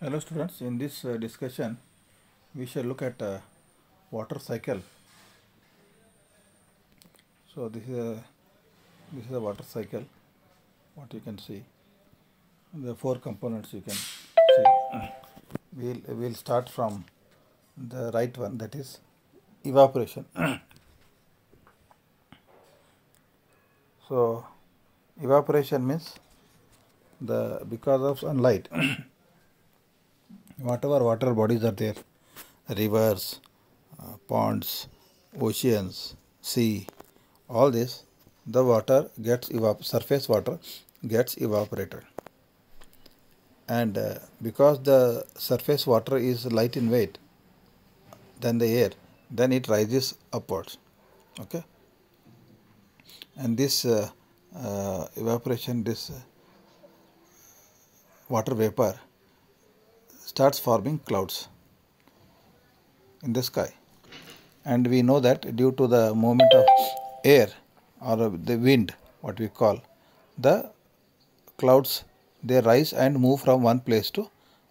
Hello students, in this discussion we shall look at water cycle. So this is a water cycle, what you can see, the four components you can see. We'll start from the right one, that is evaporation. So evaporation means because of sunlight whatever water bodies are there, rivers, ponds, oceans, sea, all this, the water gets surface water gets evaporated, and because the surface water is light in weight than the air, then it rises upwards. Okay, and this evaporation, this water vapor starts forming clouds in the sky, and we know that due to the movement of air or the wind, what we call, the clouds, they rise and move from one place to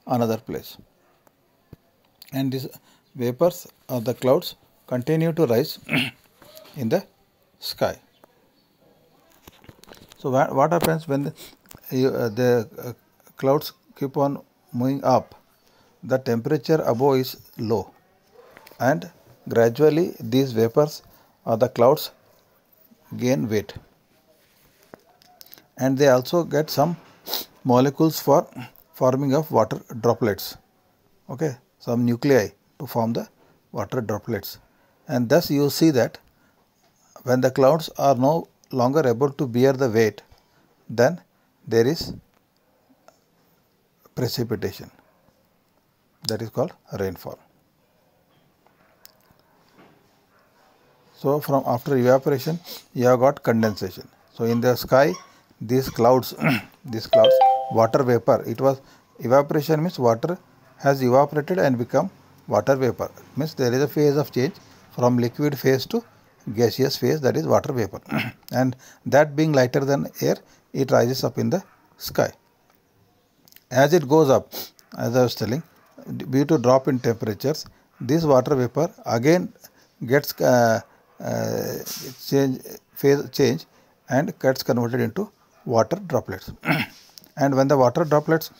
another place, and these vapors of the clouds continue to rise in the sky. So what happens when the clouds keep on moving up? The temperature above is low, and gradually these vapors or the clouds gain weight, and they also get some molecules for forming of water droplets. Okay, some nuclei to form the water droplets, and thus you see that when the clouds are no longer able to bear the weight, then there is precipitation, that is called rainfall. So from after evaporation you have got condensation. So in the sky, these clouds water vapor, it was evaporation means water has evaporated and become water vapor, means there is a phase of change from liquid phase to gaseous phase, that is water vapor. And that being lighter than air, it rises up in the sky. As it goes up, as I was telling, due to drop in temperatures, this water vapor again gets phase change and gets converted into water droplets. And when the water droplets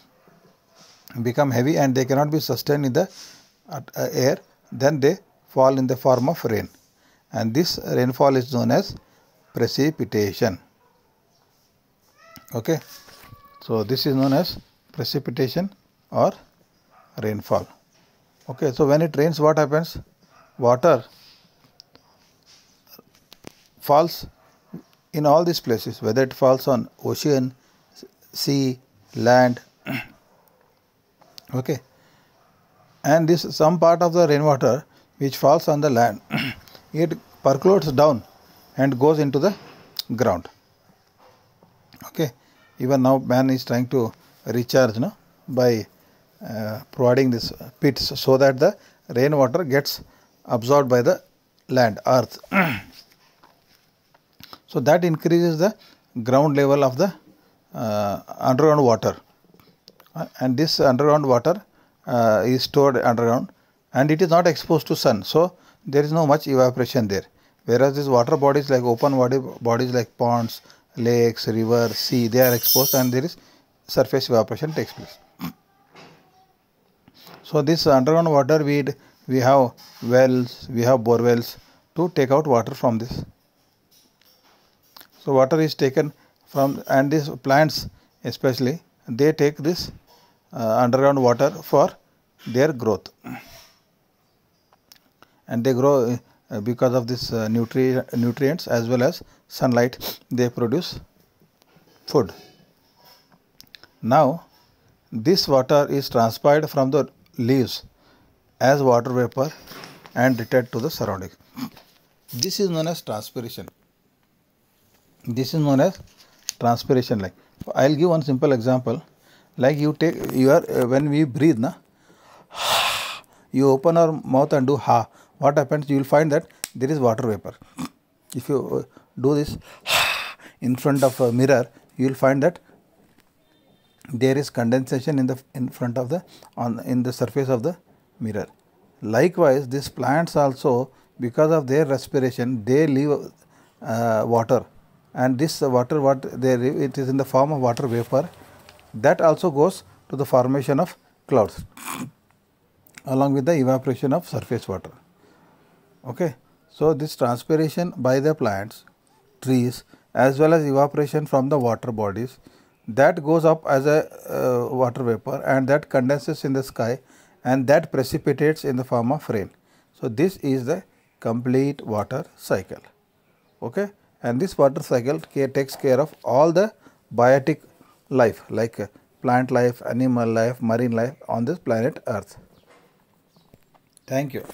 become heavy and they cannot be sustained in the air, then they fall in the form of rain, and this rainfall is known as precipitation. Okay, so this is known as precipitation or rainfall. Okay, so when it rains, what happens? Water falls in all these places, whether it falls on ocean, sea, land. Okay, and this some part of the rainwater which falls on the land, it percolates down and goes into the ground. Okay, even now man is trying to recharge by providing this pits, so that the rainwater gets absorbed by the land, earth. So that increases the ground level of the underground water, and this underground water is stored underground, and it is not exposed to sun, so there is no much evaporation there. Whereas these water bodies like open bodies like ponds, lakes, rivers, sea, they are exposed and there is surface evaporation takes place. So this underground water, we have wells, we have bore wells to take out water from this. So water is taken from, and these plants especially, they take this underground water for their growth, and they grow because of this nutrients as well as sunlight, they produce food. Now this water is transpired from the leaves as water vapor and returned to the surroundings. This is known as transpiration. This is known as transpiration. Like, I'll give one simple example. Like you take when we breathe, you open our mouth and do ha. What happens? You will find that there is water vapor. If you do this in front of a mirror, you will find that there is condensation in front of the in the surface of the mirror. Likewise, these plants also, because of their respiration, they leave water, and this water what they leave, it is in the form of water vapor, that also goes to the formation of clouds along with the evaporation of surface water. Okay. So, this transpiration by the plants, trees, as well as evaporation from the water bodies, that goes up as a water vapor, and that condenses in the sky, and that precipitates in the form of rain. So, this is the complete water cycle. Okay. And this water cycle takes care of all the biotic life, like plant life, animal life, marine life on this planet Earth. Thank you.